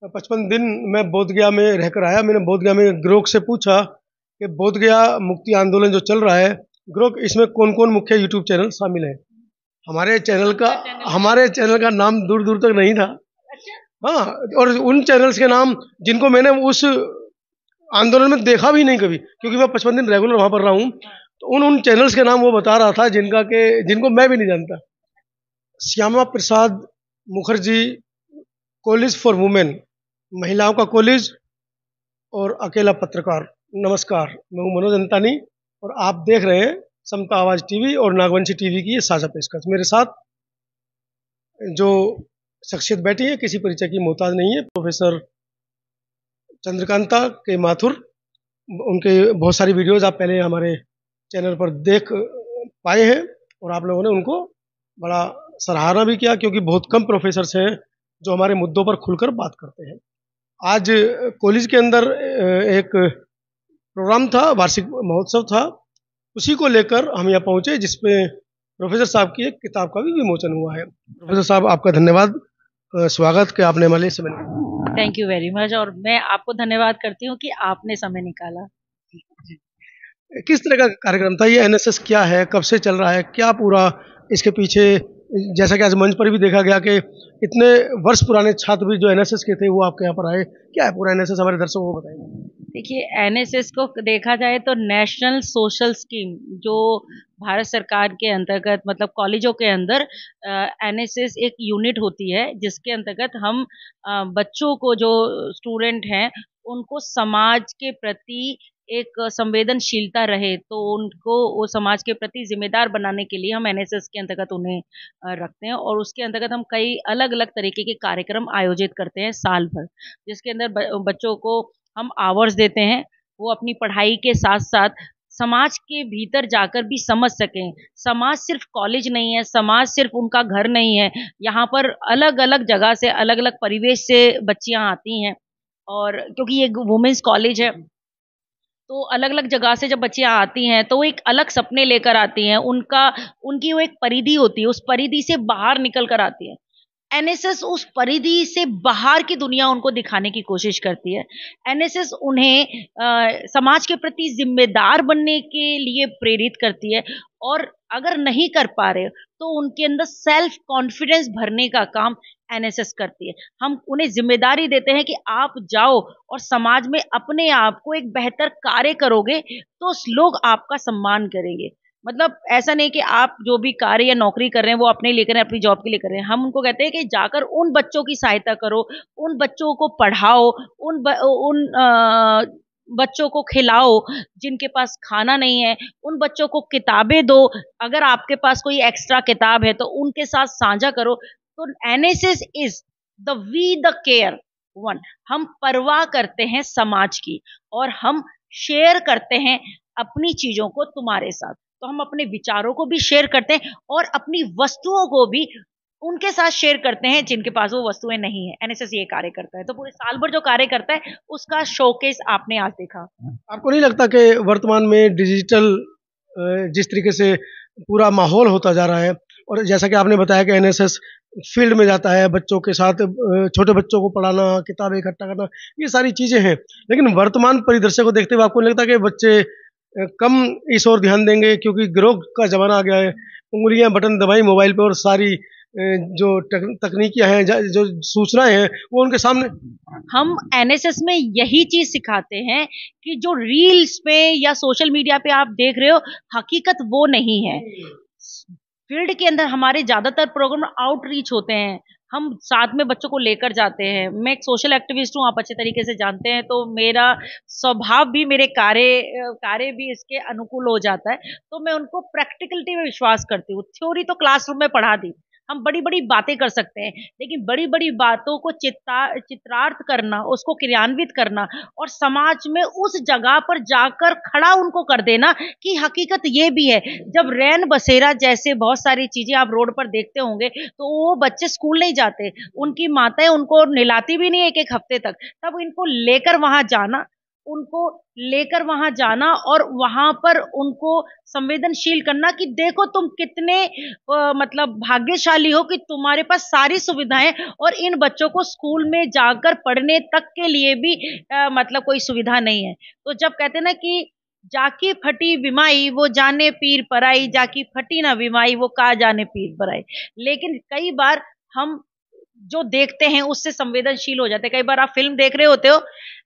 55 दिन मैं बोध गया में रहकर आया। मैंने बोध गया में ग्रोक से पूछा कि बोध गया मुक्ति आंदोलन जो चल रहा है, ग्रोक इसमें कौन-कौन मुख्य यूट्यूब चैनल शामिल हैं? हमारे चैनल का हमारे चैनल का नाम दूर-दूर तक नहीं था। हाँ, और उन चैनल्स के नाम जिनको मैंने उस आंदोलन में देखा भी नहीं कभी, क्योंकि मैं 55 दिन रेगुलर वहाँ पर रहा हूँ। तो उन चैनल्स के नाम वो बता रहा था जिनको मैं भी नहीं जानता। Shyama Prasad Mukherjee college for women, महिलाओं का कॉलेज और अकेला पत्रकार। नमस्कार, मैं हूँ मनोज अंतानी और आप देख रहे हैं समता आवाज टीवी और नागवंशी टीवी की ये साझा पेशकश। मेरे साथ जो शख्सियत बैठी है किसी परिचय की मोहताज नहीं है, प्रोफेसर चंद्रकांता के माथुर। उनके बहुत सारी वीडियोज आप पहले हमारे चैनल पर देख पाए हैं और आप लोगों ने उनको बड़ा सराहना भी किया, क्योंकि बहुत कम प्रोफेसर्स हैं जो हमारे मुद्दों पर खुलकर बात करते हैं। आज कॉलेज के अंदर एक प्रोग्राम था, वार्षिक महोत्सव था, उसी को लेकर हम यहाँ पहुँचे, जिसपे प्रोफेसर साहब की एक किताब का भी विमोचन हुआ है। प्रोफेसर साहब, आपका धन्यवाद, स्वागत कि आपने हमारे लिए समय निकाला। थैंक यू वेरी मच, और मैं आपको धन्यवाद करती हूँ कि आपने समय निकाला। किस तरह का कार्यक्रम था ये? एनएसएस क्या है, कब से चल रहा है, क्या पूरा इसके पीछे, जैसा कि आज मंच पर भी देखा गया कि इतने वर्ष पुराने छात्र भी जो एनएसएस के थे वो आपके यहाँ पर आए, क्या है पूरा एनएसएस, हमारे दर्शकों को बताइए। देखिए, एनएसएस को देखा जाए तो नेशनल सोशल स्कीम, जो भारत सरकार के अंतर्गत मतलब कॉलेजों के अंदर एनएसएस एक यूनिट होती है, जिसके अंतर्गत हम बच्चों को, जो स्टूडेंट हैं, उनको समाज के प्रति एक संवेदनशीलता रहे, तो उनको वो समाज के प्रति जिम्मेदार बनाने के लिए हम एनएसएस के अंतर्गत उन्हें रखते हैं। और उसके अंतर्गत हम कई अलग अलग तरीके के कार्यक्रम आयोजित करते हैं साल भर, जिसके अंदर बच्चों को हम आवर्स देते हैं, वो अपनी पढ़ाई के साथ साथ समाज के भीतर जाकर भी समझ सकें। समाज सिर्फ कॉलेज नहीं है, समाज सिर्फ उनका घर नहीं है, यहाँ पर अलग अलग जगह से, अलग अलग परिवेश से बच्चियां आती हैं। और क्योंकि ये वुमेन्स कॉलेज है, तो अलग अलग जगह से जब बच्चियां आती हैं तो वो एक अलग सपने लेकर आती हैं। उनकी वो एक परिधि होती है, उस परिधि से बाहर निकल कर आती है। एनएसएस उस परिधि से बाहर की दुनिया उनको दिखाने की कोशिश करती है। एनएसएस उन्हें समाज के प्रति जिम्मेदार बनने के लिए प्रेरित करती है, और अगर नहीं कर पा रहे तो उनके अंदर सेल्फ कॉन्फिडेंस भरने का काम एनएसएस करती है। हम उन्हें जिम्मेदारी देते हैं कि आप जाओ और समाज में अपने आप को एक बेहतर कार्य करोगे तो लोग आपका सम्मान करेंगे। मतलब ऐसा नहीं कि आप जो भी कार्य या नौकरी कर रहे हैं वो अपने लिए कर रहे हैं, अपनी जॉब के लिए कर रहे हैं। हम उनको कहते हैं कि जाकर उन बच्चों की सहायता करो, उन बच्चों को पढ़ाओ, उन बच्चों को खिलाओ जिनके पास खाना नहीं है, उन बच्चों को किताबें दो, अगर आपके पास कोई एक्स्ट्रा किताब है तो उनके साथ साझा करो। तो NSS is the we the care one. हम परवाह करते हैं समाज की, और हम शेयर करते हैं अपनी चीजों को तुम्हारे साथ। तो हम अपने विचारों को भी शेयर करते हैं और अपनी वस्तुओं को भी उनके साथ शेयर करते हैं जिनके पास वो वस्तुएं नहीं है। एनएसएस ये कार्य करता है, तो पूरे साल भर जो कार्य करता है उसका शोकेस आपने आज देखा। आपको नहीं लगता कि वर्तमान में डिजिटल जिस तरीके से पूरा माहौल होता जा रहा है, और जैसा कि आपने बताया कि एनएसएस फील्ड में जाता है, बच्चों के साथ छोटे बच्चों को पढ़ाना, किताबें इकट्ठा करना, ये सारी चीज़ें हैं, लेकिन वर्तमान परिदृश्य को देखते हुए आपको नहीं लगता कि बच्चे कम इस ओर ध्यान देंगे, क्योंकि ग्रोक का ज़माना आ गया है, उंगलियां बटन दबाई मोबाइल पे और सारी जो तकनीकियां हैं, जो सूचनाएं हैं, वो उनके सामने। हम एनएसएस में यही चीज सिखाते हैं कि जो रील्स पे या सोशल मीडिया पे आप देख रहे हो, हकीकत वो नहीं है। फील्ड के अंदर हमारे ज्यादातर प्रोग्राम आउटरीच होते हैं, हम साथ में बच्चों को लेकर जाते हैं। मैं एक सोशल एक्टिविस्ट हूँ, आप अच्छे तरीके से जानते हैं, तो मेरा स्वभाव भी, मेरे कार्य भी इसके अनुकूल हो जाता है। तो मैं उनको प्रैक्टिकलिटी में विश्वास करती हूँ। थ्योरी तो क्लासरूम में पढ़ा दी, हम बड़ी बड़ी बातें कर सकते हैं, लेकिन बड़ी बड़ी बातों को चित्रार्थ करना, उसको क्रियान्वित करना और समाज में उस जगह पर जाकर खड़ा उनको कर देना कि हकीकत ये भी है। जब रैन बसेरा जैसे बहुत सारी चीजें आप रोड पर देखते होंगे, तो वो बच्चे स्कूल नहीं जाते, उनकी माताएं उनको नहलाती भी नहीं एक एक हफ्ते तक, तब इनको लेकर वहां जाना, उनको लेकर वहां जाना और वहां पर उनको संवेदनशील करना कि देखो तुम कितने मतलब भाग्यशाली हो कि तुम्हारे पास सारी सुविधाएं और इन बच्चों को स्कूल में जाकर पढ़ने तक के लिए भी मतलब कोई सुविधा नहीं है। तो जब कहते हैं ना कि जाकी फटी बिमाई वो जाने पीर पराई, जाकी फटी ना बिमाई वो का जाने पीर पराई। लेकिन कई बार हम जो देखते हैं उससे संवेदनशील हो जाते हैं। कई बार आप फिल्म देख रहे होते हो,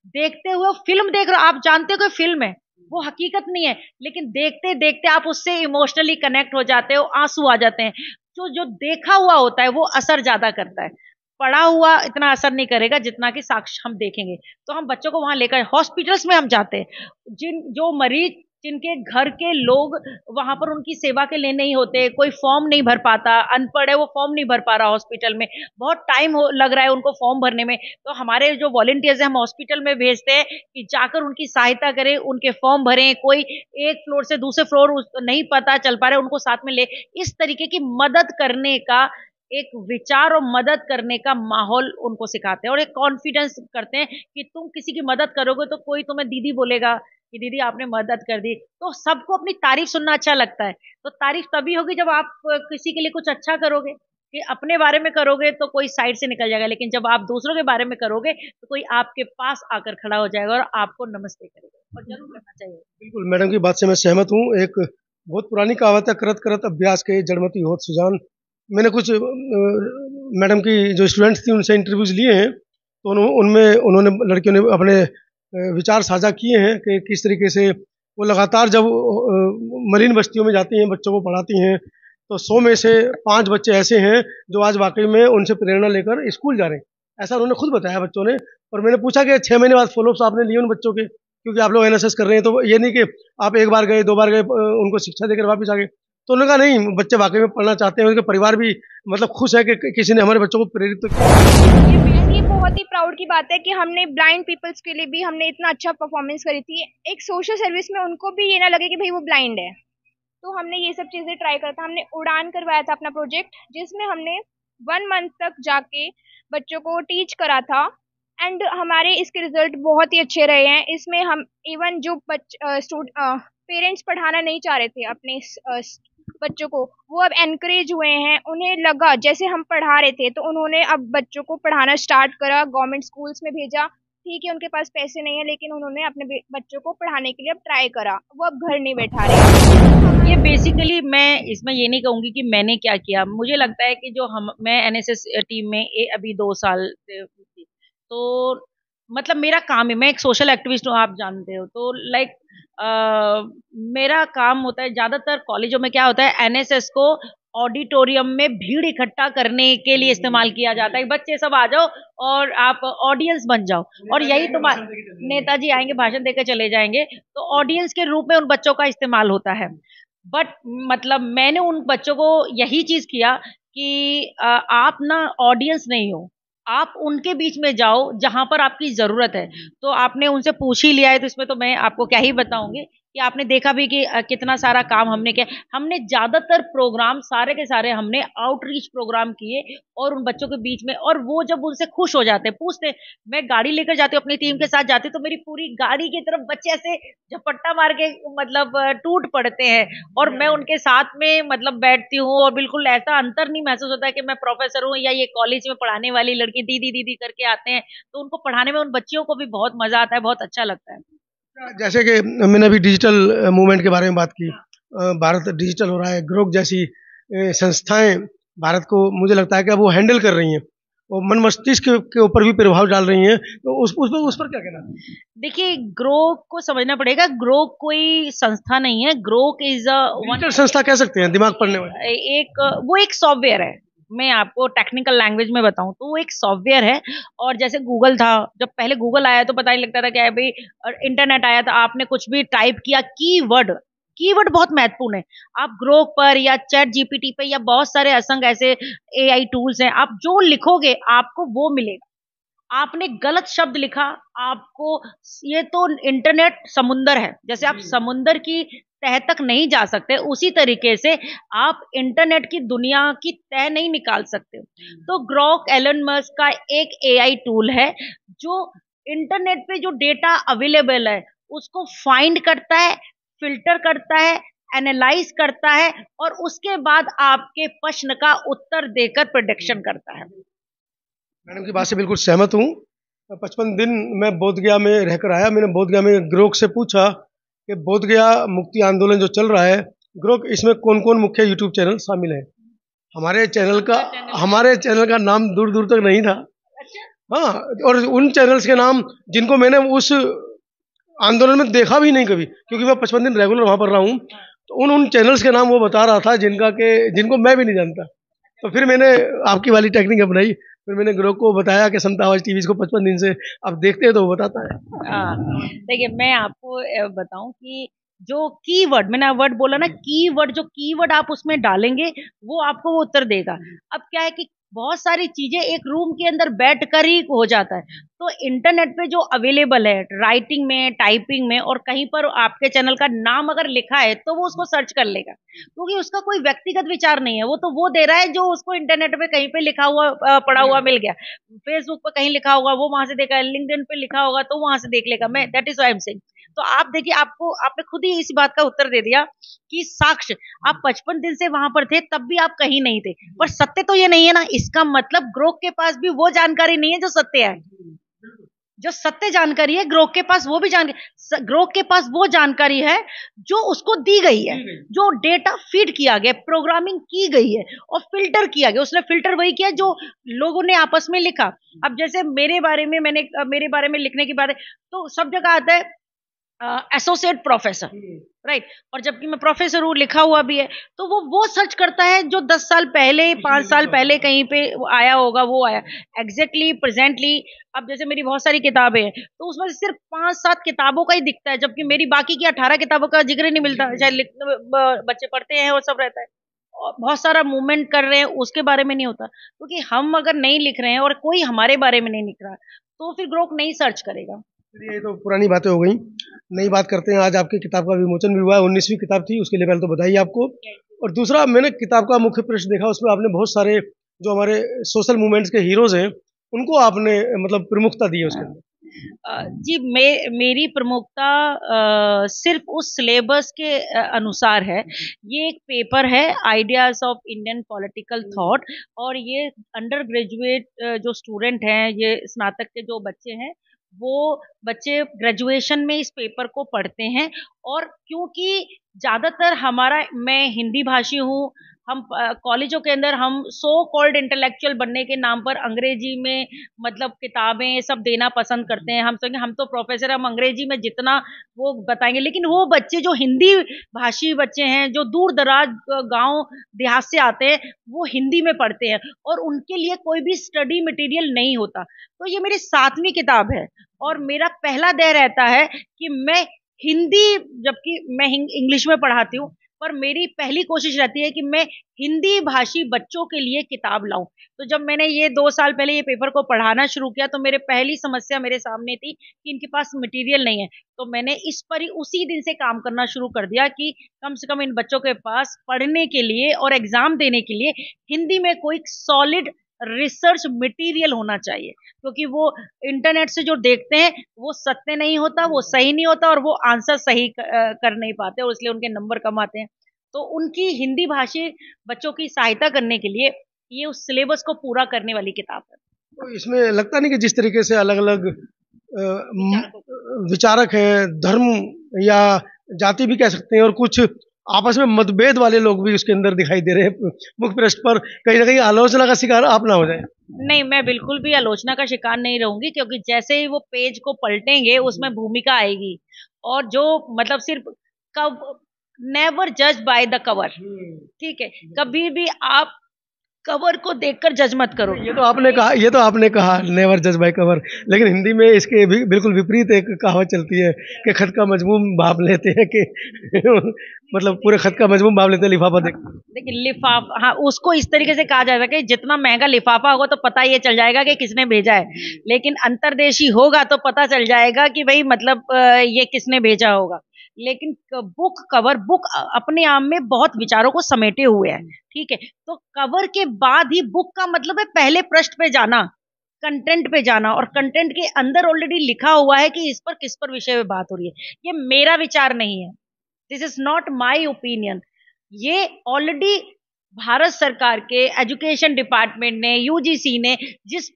देखते हुए फिल्म देख रहे हो, आप जानते हो कि फिल्म है, वो हकीकत नहीं है, लेकिन देखते देखते आप उससे इमोशनली कनेक्ट हो जाते हो, आंसू आ जाते हैं। तो जो देखा हुआ होता है वो असर ज्यादा करता है, पढ़ा हुआ इतना असर नहीं करेगा जितना कि साक्ष्य हम देखेंगे। तो हम बच्चों को वहां लेकर हॉस्पिटल्स में हम जाते हैं, जो मरीज जिनके घर के लोग वहां पर उनकी सेवा के लिए नहीं होते, कोई फॉर्म नहीं भर पाता, अनपढ़ है वो फॉर्म नहीं भर पा रहा हॉस्पिटल में, बहुत टाइम लग रहा है उनको फॉर्म भरने में, तो हमारे जो वॉलंटियर्स हैं हम हॉस्पिटल में भेजते हैं कि जाकर उनकी सहायता करें, उनके फॉर्म भरें। कोई एक फ्लोर से दूसरे फ्लोर नहीं पता चल पा रहे, उनको साथ में ले, इस तरीके की मदद करने का एक विचार और मदद करने का माहौल उनको सिखाते हैं और एक कॉन्फिडेंस करते हैं कि तुम किसी की मदद करोगे तो कोई तुम्हें दीदी बोलेगा कि दीदी आपने मदद कर दी। तो सबको अपनी तारीफ सुनना अच्छा लगता है। तो तारीफ तभी होगी जब आप किसी के लिए कुछ अच्छा करोगे। कि अपने बारे में करोगे तो कोई साइड से निकल जाएगा, लेकिन जब आप दूसरों के बारे में करोगे तो कोई आपके पास आकर खड़ा हो जाएगा और आपको नमस्ते करेगा, और जरूर करना चाहिए। बिल्कुल मैडम की बात से मैं सहमत हूँ। एक बहुत पुरानी कहावत है, करत करत अभ्यास के जड़मति होत सुजान। मैंने कुछ मैडम की जो स्टूडेंट्स थी उनसे इंटरव्यूज लिए हैं, तो उनमें उन्होंने लड़कियों ने अपने विचार साझा किए हैं कि किस तरीके से वो लगातार जब मरीन बस्तियों में जाती हैं, बच्चों को पढ़ाती हैं, तो 100 में से 5 बच्चे ऐसे हैं जो आज वाकई में उनसे प्रेरणा लेकर स्कूल जा रहे हैं, ऐसा उन्होंने खुद बताया बच्चों ने। और मैंने पूछा कि 6 महीने बाद फॉलोअप्स आपने लिए उन बच्चों के, क्योंकि आप लोग एनएसएस कर रहे हैं, तो ये नहीं कि आप एक बार गए 2 बार गए उनको शिक्षा देकर वापस आ गए। तो उन्होंने कहा नहीं, बच्चे वाकई में पढ़ना चाहते हैं, उनके परिवार भी मतलब खुश है कि किसी ने हमारे बच्चों को प्रेरित तो किया। ये बहुत ही प्राउड की बात है कि हमने ब्लाइंड पीपल्स के लिए भी हमने इतना अच्छा परफॉर्मेंस करी थी। एक सोशल सर्विस में उनको भी ये ना लगे कि भाई वो ब्लाइंड है, तो हमने ये सब चीज़ें ट्राई करा था। हमने उड़ान करवाया था अपना प्रोजेक्ट, जिसमें हमने 1 मंथ तक जाके बच्चों को टीच करा था, एंड हमारे इसके रिजल्ट बहुत ही अच्छे रहे हैं। इसमें हम इवन जो पेरेंट्स पढ़ाना नहीं चाह रहे थे अपने बच्चों को, वो अब एनकरेज हुए हैं। उन्हें लगा जैसे हम पढ़ा रहे थे, तो उन्होंने अब बच्चों को पढ़ाना स्टार्ट करा, गवर्नमेंट स्कूल्स में भेजा। ठीक है उनके पास पैसे नहीं है, लेकिन उन्होंने अपने बच्चों को पढ़ाने के लिए अब ट्राई करा, वो अब घर नहीं बैठा रहे। ये बेसिकली मैं इसमें ये नहीं कहूंगी कि मैंने क्या किया। मुझे लगता है कि जो मैं एनएसएस टीम में अभी 2 साल से थी, तो मतलब मेरा काम है, मैं एक सोशल एक्टिविस्ट हूँ, आप जानते हो। तो लाइक मेरा काम होता है, ज्यादातर कॉलेजों में क्या होता है, एनएसएस को ऑडिटोरियम में भीड़ इकट्ठा करने के लिए इस्तेमाल किया जाता है। बच्चे सब आ जाओ और आप ऑडियंस बन जाओ, और यही तुम्हारे नेताजी आएंगे भाषण देकर चले जाएंगे, तो ऑडियंस के रूप में उन बच्चों का इस्तेमाल होता है। बट मतलब मैंने उन बच्चों को यही चीज किया कि आप ना ऑडियंस नहीं हो, आप उनके बीच में जाओ जहां पर आपकी जरूरत है। तो आपने उनसे पूछ ही लिया है, तो इसमें तो मैं आपको क्या ही बताऊंगी कि आपने देखा भी कि कितना सारा काम हमने किया। हमने ज्यादातर प्रोग्राम सारे के सारे हमने आउटरीच प्रोग्राम किए और उन बच्चों के बीच में, और वो जब उनसे खुश हो जाते, पूछते, मैं गाड़ी लेकर जाती हूँ अपनी टीम के साथ जाती हूँ, तो मेरी पूरी गाड़ी की तरफ बच्चे ऐसे झपट्टा मार के मतलब टूट पड़ते हैं, और मैं उनके साथ में मतलब बैठती हूँ, और बिल्कुल ऐसा अंतर नहीं महसूस होता है कि मैं प्रोफेसर हूँ या ये कॉलेज में पढ़ाने वाली लड़की दीदी दीदी करके आते हैं। तो उनको पढ़ाने में उन बच्चियों को भी बहुत मजा आता है, बहुत अच्छा लगता है। जैसे कि मैंने अभी डिजिटल मूवमेंट के बारे में बात की, भारत डिजिटल हो रहा है, ग्रोक जैसी संस्थाएं भारत को मुझे लगता है कि अब वो हैंडल कर रही हैं, वो मन मस्तिष्क के ऊपर भी प्रभाव डाल रही हैं, तो उस पर क्या कहना है? देखिए, ग्रोक को समझना पड़ेगा। ग्रोक कोई संस्था नहीं है, ग्रोक इज डिजिटल संस्था कह सकते हैं, दिमाग पढ़ने वाली। वो एक सॉफ्टवेयर है। मैं आपको टेक्निकल लैंग्वेज में बताऊं तो वो एक सॉफ्टवेयर है। और जैसे गूगल था, जब पहले गूगल आया तो पता नहीं लगता था क्या है भाई, और इंटरनेट आया तो आपने कुछ भी टाइप किया, कीवर्ड बहुत महत्वपूर्ण है। आप ग्रोक पर या चैट जीपीटी पे या बहुत सारे असंग ऐसे एआई टूल्स हैं, आप जो लिखोगे आपको वो मिलेगा। आपने गलत शब्द लिखा, आपको, ये तो इंटरनेट समुंदर है, जैसे आप समुंदर की तह तक नहीं जा सकते, उसी तरीके से आप इंटरनेट की दुनिया की तह नहीं निकाल सकते। तो ग्रोक एलन मस्क का एक एआई टूल है जो इंटरनेट पे जो डेटा अवेलेबल है उसको फाइंड करता है, फिल्टर करता है, एनालाइज करता है और उसके बाद आपके प्रश्न का उत्तर देकर प्रेडिक्शन करता है। मैडम की बात से बिल्कुल सहमत हूँ। 55 दिन मैं बोध गया में रहकर आया। मैंने बोध गया में ग्रोक से पूछा कि बोध गया मुक्ति आंदोलन जो चल रहा है, ग्रोक इसमें कौन कौन मुख्य यूट्यूब चैनल शामिल है। हमारे चैनल का नाम दूर दूर तक नहीं था। हाँ, और उन चैनल्स के नाम जिनको मैंने उस आंदोलन में देखा भी नहीं कभी, क्योंकि मैं 55 दिन रेगुलर वहाँ पर रहा हूँ, तो उन चैनल्स के नाम वो बता रहा था जिनको मैं भी नहीं जानता। तो फिर मैंने आपकी वाली टेक्निक अपनाई। फिर मैंने ग्रोक को बताया कि समता आवाज टीवी को 55 दिन से आप देखते हैं, तो वो बताता है। देखिए, मैं आपको बताऊं कि जो कीवर्ड, मैंने वर्ड बोला ना, कीवर्ड, जो कीवर्ड आप उसमें डालेंगे वो आपको वो उत्तर देगा। अब क्या है कि बहुत सारी चीजें एक रूम के अंदर बैठकर ही हो जाता है, तो इंटरनेट पे जो अवेलेबल है राइटिंग में, टाइपिंग में, और कहीं पर आपके चैनल का नाम अगर लिखा है तो वो उसको सर्च कर लेगा, क्योंकि उसका कोई व्यक्तिगत विचार नहीं है। वो तो वो दे रहा है जो उसको इंटरनेट पे कहीं पे लिखा हुआ पड़ा हुआ मिल गया, फेसबुक पे कहीं लिखा होगा वो वहां से देखा, लिंक्डइन पे लिखा होगा तो वहां से देख लेगा। मैं that is why I am saying. तो आप देखिए, आपने खुद ही इस बात का उत्तर दे दिया कि साक्ष्य, आप 55 दिन से वहां पर थे तब भी आप कहीं नहीं थे, पर सत्य तो ये नहीं है ना। इसका मतलब ग्रोक के पास भी वो जानकारी नहीं है जो सत्य है। जो सत्य जानकारी है ग्रोक के पास वो भी ग्रोक के पास वो जानकारी है जो उसको दी गई है, जो डेटा फीड किया गया, प्रोग्रामिंग की गई है और फिल्टर किया गया। उसने फिल्टर वही किया जो लोगों ने आपस में लिखा। अब जैसे मेरे बारे में लिखने की बात है तो सब जगह आता है एसोसिएट प्रोफेसर, राइट, और जबकि मैं प्रोफेसर हूँ, लिखा हुआ भी है, तो वो सर्च करता है जो 10 साल पहले, 5 साल पहले कहीं पे आया होगा, वो आया एग्जैक्टली प्रेजेंटली। अब जैसे मेरी बहुत सारी किताबें हैं तो उसमें से सिर्फ 5-7 किताबों का ही दिखता है, जबकि मेरी बाकी की 18 किताबों का जिक्र नहीं मिलता। शायद बच्चे पढ़ते हैं और सब रहता है, और बहुत सारा मूवमेंट कर रहे हैं उसके बारे में नहीं होता, क्योंकि हम अगर नहीं लिख रहे हैं और कोई हमारे बारे में नहीं लिख रहा तो फिर ग्रोक नहीं सर्च करेगा। ये तो पुरानी बातें हो गई, नई बात करते हैं। आज आपकी किताब का विमोचन भी हुआ है, 19वीं किताब थी, उसके लिए पहले तो बधाई आपको। और दूसरा, मैंने किताब का मुख्य पृष्ठ देखा, उसमें आपने बहुत सारे जो हमारे सोशल मूवमेंट्स के हीरोज हैं उनको आपने मतलब प्रमुखता दी है उसके अंदर। जी, मेरी प्रमुखता सिर्फ उस सिलेबस के अनुसार है। ये एक पेपर है, ideas of Indian political thought, और ये अंडर ग्रेजुएट जो स्टूडेंट हैं, ये स्नातक के जो बच्चे हैं, वो बच्चे ग्रेजुएशन में इस पेपर को पढ़ते हैं। और क्योंकि ज़्यादातर मैं हिंदी भाषी हूँ, हम कॉलेजों के अंदर हम सो कॉल्ड इंटेलेक्चुअल बनने के नाम पर अंग्रेजी में मतलब किताबें सब देना पसंद करते हैं। हम सोचेंगे हम तो प्रोफेसर, हम अंग्रेजी में जितना वो बताएंगे, लेकिन वो बच्चे जो हिंदी भाषी बच्चे हैं, जो दूर दराज गांव देहात से आते हैं, वो हिंदी में पढ़ते हैं और उनके लिए कोई भी स्टडी मटेरियल नहीं होता। तो ये मेरी 7वीं किताब है और मेरा पहला ध्येय रहता है कि मैं हिंदी, जबकि मैं इंग्लिश में पढ़ाती हूँ, पर मेरी पहली कोशिश रहती है कि मैं हिंदी भाषी बच्चों के लिए किताब लाऊं। तो जब मैंने ये 2 साल पहले ये पेपर को पढ़ाना शुरू किया तो मेरे पहली समस्या मेरे सामने थी कि इनके पास मटेरियल नहीं है। तो मैंने इस पर ही उसी दिन से काम करना शुरू कर दिया कि कम से कम इन बच्चों के पास पढ़ने के लिए और एग्जाम देने के लिए हिंदी में कोई सॉलिड रिसर्च मटेरियल होना चाहिए, क्योंकि वो इंटरनेट से जो देखते हैं वो सत्य नहीं होता, वो सही नहीं होता और वो आंसर सही कर नहीं पाते और इसलिए उनके नंबर कम आते हैं। तो उनकी हिंदी भाषी बच्चों की सहायता करने के लिए ये उस सिलेबस को पूरा करने वाली किताब है। तो इसमें लगता नहीं कि जिस तरीके से अलग अलग विचारक हैं, धर्म या जाति भी कह सकते हैं, और कुछ आपस में मतभेद वाले लोग भी उसके अंदर दिखाई दे रहे हैं मुख्य पृष्ठ पर, कहीं ना कहीं आलोचना का शिकार आप ना हो जाए। नहीं, मैं बिल्कुल भी आलोचना का शिकार नहीं रहूंगी, क्योंकि जैसे ही वो पेज को पलटेंगे उसमें भूमिका आएगी, और जो मतलब सिर्फ नेवर जज बाय द कवर, ठीक है, कभी भी आप कवर को देखकर जज मत करो। ये तो आपने कहा नेवर जज बाय कवर, लेकिन हिंदी में इसके भी बिल्कुल विपरीत एक कहावत चलती है कि खत का मजमूम भाप लेते हैं कि मतलब पूरे खत का मजमूम भाप लेते हैं लिफाफा देखिए लिफाफा, हाँ, उसको इस तरीके से कहा जाएगा कि जितना महंगा लिफाफा होगा तो पता ये चल जाएगा कि किसने भेजा है, लेकिन अंतर्देशी होगा तो पता चल जाएगा कि भाई मतलब ये किसने भेजा होगा। लेकिन बुक अपने आप में बहुत विचारों को समेटे हुए है, ठीक है, तो कवर के बाद ही बुक का मतलब है पहले पृष्ठ पे जाना। कंटेंट पे जाना, और कंटेंट के अंदर ऑलरेडी लिखा हुआ है कि इस पर किस पर विषय में बात हो रही है। ये मेरा विचार नहीं है, this is not my opinion. ये ऑलरेडी भारत सरकार के एजुकेशन डिपार्टमेंट ने, यूजीसी ने जिस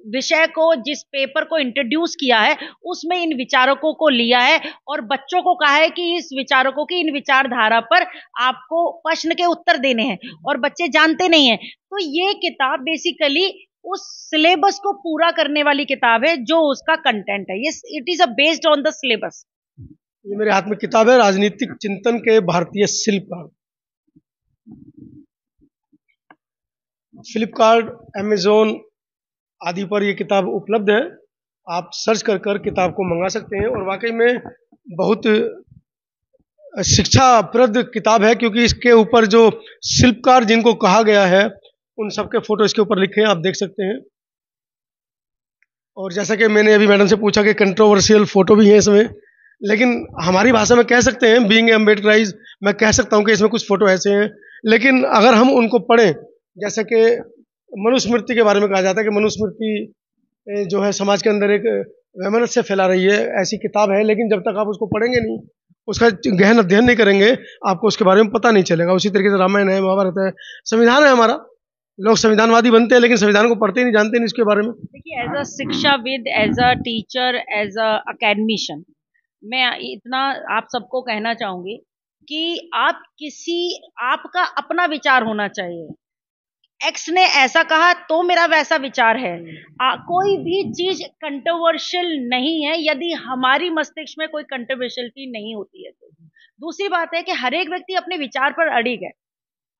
विषय को, जिस पेपर को इंट्रोड्यूस किया है, उसमें इन विचारकों को लिया है और बच्चों को कहा है कि इस विचारकों की इन विचारधारा पर आपको प्रश्न के उत्तर देने हैं, और बच्चे जानते नहीं हैं। तो ये किताब बेसिकली उस सिलेबस को पूरा करने वाली किताब है जो उसका कंटेंट है। ये it is based on the syllabus. ये मेरे हाथ में किताब है, राजनीतिक चिंतन के भारतीय शिल्पकार। फ्लिपकार्ट, अमेजोन आदि पर ये किताब उपलब्ध है। आप सर्च कर किताब को मंगा सकते हैं, और वाकई में बहुत शिक्षाप्रद किताब है, क्योंकि इसके ऊपर जो शिल्पकार जिनको कहा गया है उन सबके फोटो इसके ऊपर लिखे हैं, आप देख सकते हैं। और जैसा कि मैंने अभी मैडम से पूछा कि कंट्रोवर्शियल फोटो भी है इसमें, लेकिन हमारी भाषा में कह सकते हैं, बीइंग अम्बेडकराइज, मैं कह सकता हूं कि इसमें कुछ फोटो ऐसे हैं। लेकिन अगर हम उनको पढ़ें, जैसे कि मनुस्मृति के बारे में कहा जाता है कि मनुस्मृति जो है समाज के अंदर एक वैमनस्य फैला रही है, ऐसी किताब है। लेकिन जब तक आप उसको पढ़ेंगे नहीं, उसका गहन अध्ययन नहीं करेंगे, आपको उसके बारे में पता नहीं चलेगा। उसी तरीके से रामायण है, महाभारत है, संविधान है हमारा। लोग संविधानवादी बनते हैं लेकिन संविधान को पढ़ते ही नहीं, जानते नहीं इसके बारे में। देखिए, एज अ शिक्षाविद, as a teacher, as a academician, मैं इतना आप सबको कहना चाहूंगी कि आपका अपना विचार होना चाहिए। एक्स ने ऐसा कहा तो मेरा वैसा विचार है। कोई भी चीज कंट्रोवर्शियल नहीं है यदि हमारी मस्तिष्क में कोई कंट्रोवर्शियलिटी नहीं होती है तो। दूसरी बात है कि हर एक व्यक्ति अपने विचार पर अड़िग है।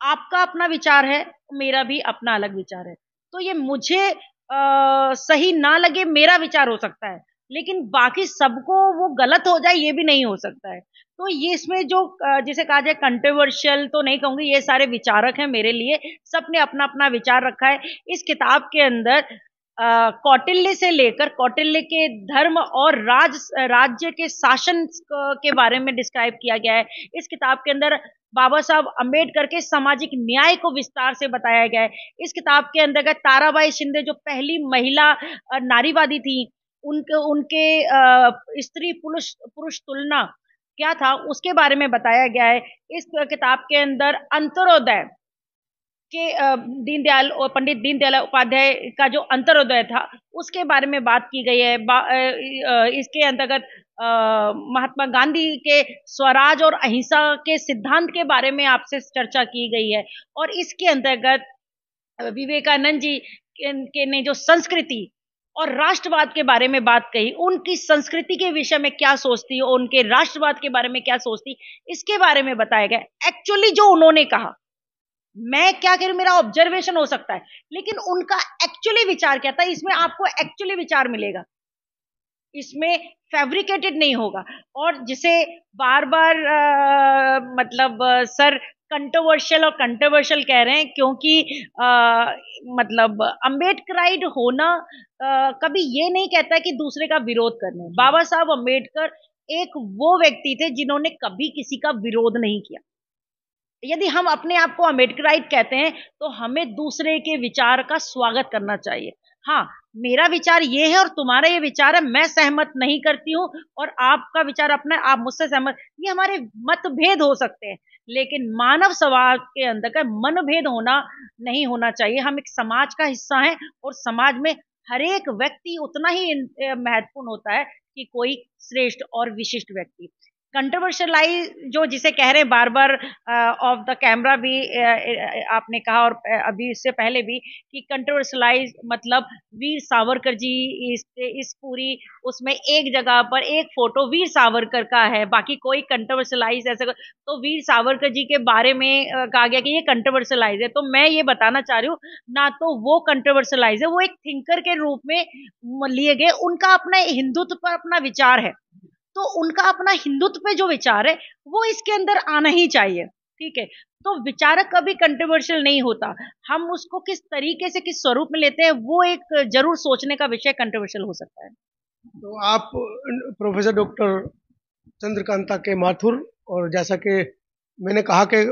आपका अपना विचार है, मेरा भी अपना अलग विचार है। तो ये मुझे सही ना लगे, मेरा विचार हो सकता है, लेकिन बाकी सबको वो गलत हो जाए ये भी नहीं हो सकता है। तो ये इसमें जो जिसे कहा जाए कंट्रोवर्शियल तो नहीं कहूंगी, ये सारे विचारक हैं मेरे लिए, सबने अपना अपना विचार रखा है। इस किताब के अंदर कौटिल्य से लेकर कौटिल्य के धर्म और राज्य के शासन के बारे में डिस्क्राइब किया गया है। इस किताब के अंदर बाबा साहब अम्बेडकर के सामाजिक न्याय को विस्तार से बताया गया है। इस किताब के अंतर्गत ताराबाई शिंदे जो पहली महिला नारीवादी थी, उनके स्त्री पुरुष तुलना क्या था उसके बारे में बताया गया है। इस किताब के अंदर अंत्योदय के दीनदयाल और पंडित दीनदयाल उपाध्याय का जो अंत्योदय था उसके बारे में बात की गई है। इसके अंतर्गत महात्मा गांधी के स्वराज और अहिंसा के सिद्धांत के बारे में आपसे चर्चा की गई है। और इसके अंतर्गत विवेकानंद जी के ने जो संस्कृति और राष्ट्रवाद के बारे में बात कही, उनकी संस्कृति के विषय में क्या सोचती और उनके राष्ट्रवाद के बारे में क्या सोचती, इसके बारे में बताया गया। एक्चुअली जो उन्होंने कहा, मैं क्या करूं, मेरा ऑब्जर्वेशन हो सकता है, लेकिन उनका एक्चुअली विचार क्या था, इसमें आपको एक्चुअली विचार मिलेगा, इसमें फैब्रिकेटेड नहीं होगा। और जिसे बार बार सर कंट्रोवर्शियल कह रहे हैं, क्योंकि मतलब अम्बेडकराइट होना कभी ये नहीं कहता कि दूसरे का विरोध करना। बाबा साहब अम्बेडकर एक वो व्यक्ति थे जिन्होंने कभी किसी का विरोध नहीं किया। यदि हम अपने आप को अम्बेडकराइट कहते हैं तो हमें दूसरे के विचार का स्वागत करना चाहिए। हाँ, मेरा विचार ये है और तुम्हारा ये विचार है, मैं सहमत नहीं करती हूँ और आपका विचार अपना, आप मुझसे सहमत, ये हमारे मतभेद हो सकते हैं, लेकिन मानव स्वभाव के अंदर का मनभेद होना नहीं होना चाहिए। हम एक समाज का हिस्सा हैं और समाज में हर एक व्यक्ति उतना ही महत्वपूर्ण होता है कि कोई श्रेष्ठ और विशिष्ट व्यक्ति। कंट्रोवर्शियलाइज जो जिसे कह रहे हैं बार बार ऑफ द कैमरा भी आपने कहा और अभी इससे पहले भी कि कंट्रोवर्शियलाइज मतलब वीर सावरकर जी इस पूरी उसमें एक जगह पर एक फोटो वीर सावरकर का है, बाकी कोई कंट्रोवर्शियलाइज ऐसा, तो वीर सावरकर जी के बारे में कहा गया कि ये कंट्रोवर्शियलाइज है। तो मैं ये बताना चाह रही हूँ, ना तो वो कंट्रोवर्शियलाइज है, वो एक थिंकर के रूप में लिए गए, उनका अपना हिंदुत्व पर अपना विचार है, तो उनका अपना हिंदुत्व पे जो विचार है वो इसके अंदर आना ही चाहिए। ठीक है, तो विचारक कभी कंट्रोवर्शियल नहीं होता, हम उसको किस तरीके से किस स्वरूप में लेते हैं वो एक जरूर सोचने का विषय कंट्रोवर्शियल हो सकता है। तो आप प्रोफेसर डॉक्टर चंद्रकांता के माथुर, और जैसा कि मैंने कहा कि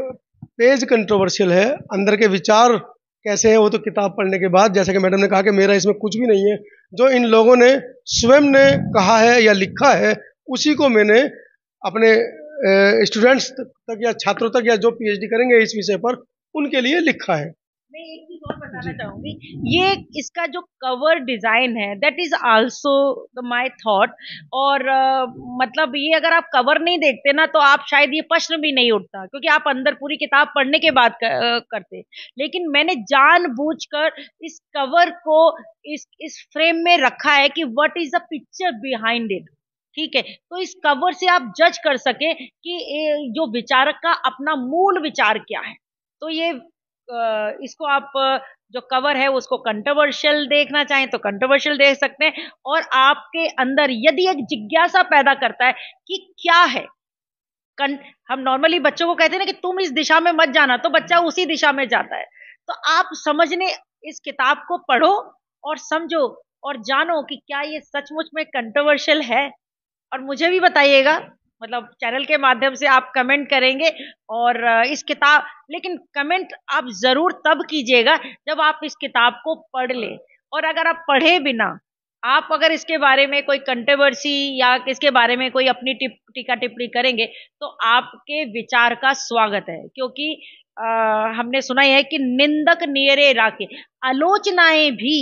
पेज कंट्रोवर्शियल है, अंदर के विचार कैसे है वो तो किताब पढ़ने के बाद, जैसा कि मैडम ने कहा कि मेरा इसमें कुछ भी नहीं है, जो इन लोगों ने स्वयं ने कहा है या लिखा है उसी को मैंने अपने स्टूडेंट्स तक या छात्रों तक या जो पीएचडी करेंगे इस विषय पर उनके लिए लिखा है। मैं एक चीज और बताना चाहूंगी, ये इसका जो कवर डिजाइन है that is also my thought. और मतलब ये अगर आप कवर नहीं देखते ना तो आप शायद ये प्रश्न भी नहीं उठता, क्योंकि आप अंदर पूरी किताब पढ़ने के बाद करते। लेकिन मैंने जानबूझकर इस कवर को इस फ्रेम में रखा है कि what is the picture behind it. ठीक है, तो इस कवर से आप जज कर सके कि जो विचारक का अपना मूल विचार क्या है। तो ये इसको आप जो कवर है उसको कंट्रोवर्शियल देखना चाहें तो कंट्रोवर्शियल देख सकते हैं, और आपके अंदर यदि एक जिज्ञासा पैदा करता है कि क्या है। हम नॉर्मली बच्चों को कहते हैं ना कि तुम इस दिशा में मत जाना, तो बच्चा उसी दिशा में जाता है। तो आप समझने इस किताब को पढ़ो और समझो और जानो कि क्या ये सचमुच में कंट्रोवर्शियल है, और मुझे भी बताइएगा, मतलब चैनल के माध्यम से आप कमेंट करेंगे। और इस किताब, लेकिन कमेंट आप जरूर तब कीजिएगा जब आप इस किताब को पढ़ लें। और अगर आप पढ़े बिना आप अगर इसके बारे में कोई कंट्रोवर्सी या इसके बारे में कोई अपनी टीका टिप्पणी करेंगे तो आपके विचार का स्वागत है, क्योंकि हमने सुना है कि निंदक नियरे राखे, आलोचनाएं भी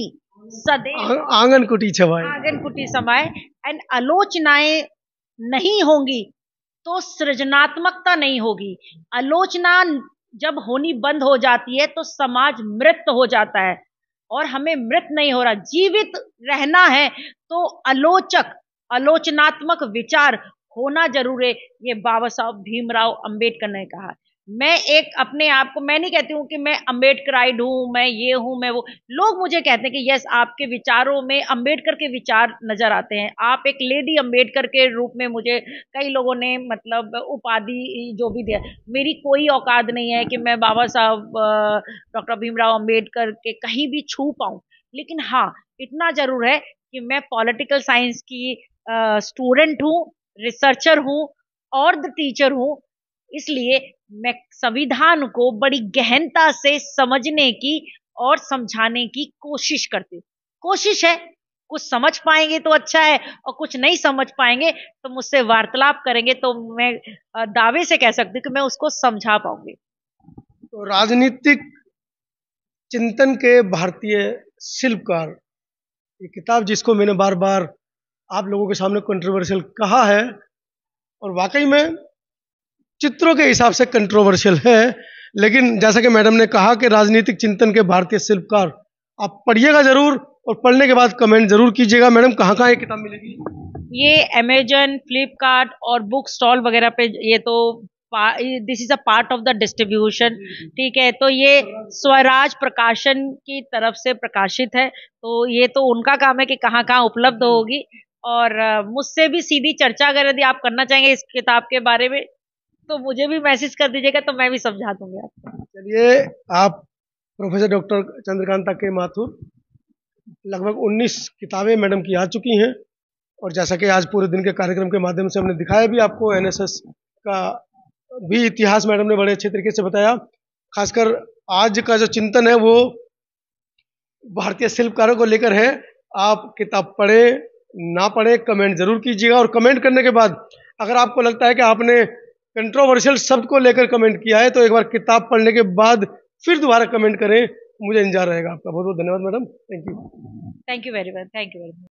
सदैव आंगन कुटी छवाए, आंगन कुटी समाए। एंड आलोचनाएं नहीं होंगी तो सृजनात्मकता नहीं होगी। आलोचना जब होनी बंद हो जाती है तो समाज मृत हो जाता है, और हमें मृत नहीं हो रहा, जीवित रहना है। तो आलोचनात्मक विचार होना जरूर है, ये बाबा साहब भीमराव अंबेडकर ने कहा। मैं एक अपने आप को, मैं नहीं कहती हूँ कि मैं अंबेडकराइड हूँ, मैं ये हूँ मैं वो। लोग मुझे कहते हैं कि यस आपके विचारों में अंबेडकर के विचार नजर आते हैं, आप एक लेडी अंबेडकर के रूप में मुझे कई लोगों ने मतलब उपाधि जो भी दिया। मेरी कोई औकात नहीं है कि मैं बाबा साहब डॉक्टर भीमराव अंबेडकर के कहीं भी छू पाऊं। लेकिन हाँ, इतना जरूर है कि मैं पॉलिटिकल साइंस की स्टूडेंट हूँ, रिसर्चर हूँ और द टीचर हूँ। इसलिए मैं संविधान को बड़ी गहनता से समझने की और समझाने की कोशिश करती हूँ। कोशिश है, कुछ समझ पाएंगे तो अच्छा है, और कुछ नहीं समझ पाएंगे तो मुझसे वार्तालाप करेंगे तो मैं दावे से कह सकती हूँ कि मैं उसको समझा पाऊंगी। तो राजनीतिक चिंतन के भारतीय शिल्पकार, ये किताब जिसको मैंने बार बार आप लोगों के सामने कंट्रोवर्शियल कहा है, और वाकई में चित्रों के हिसाब से कंट्रोवर्शियल है, लेकिन जैसा कि मैडम ने कहा कि राजनीतिक चिंतन के भारतीय शिल्पकार, आप पढ़िएगा जरूर और पढ़ने के बाद कमेंट जरूर कीजिएगा। मैडम कहाँ ये किताब मिलेगी? ये अमेजन, फ्लिपकार्ट और बुक स्टॉल वगैरह पे, ये तो this is a part of the distribution. ठीक है, तो ये स्वराज प्रकाशन की तरफ से प्रकाशित है, तो ये तो उनका काम है कि कहाँ कहाँ उपलब्ध होगी। और मुझसे भी सीधी चर्चा अगर यदि आप करना चाहेंगे इस किताब के बारे में तो मुझे भी मैसेज कर दीजिएगा, तो मैं भी समझा दूंगी आपको। चलिए, आप प्रोफेसर डॉक्टर चंद्रकांता के माथुर, लगभग 19 किताबें मैडम की आ चुकी हैं, और जैसा कि आज पूरे दिन के कार्यक्रम के माध्यम से हमने दिखाया भी आपको, एनएसएस का भी इतिहास मैडम ने बड़े अच्छे तरीके से बताया। खासकर आज का जो चिंतन है वो भारतीय शिल्पकारों को लेकर है। आप किताब पढ़े ना पढ़े कमेंट जरूर कीजिएगा, और कमेंट करने के बाद अगर आपको लगता है कि आपने कंट्रोवर्शियल शब्द को लेकर कमेंट किया है तो एक बार किताब पढ़ने के बाद फिर दोबारा कमेंट करें, मुझे इंतजार रहेगा आपका। बहुत बहुत धन्यवाद madam, thank you. Thank you very much, thank you very much.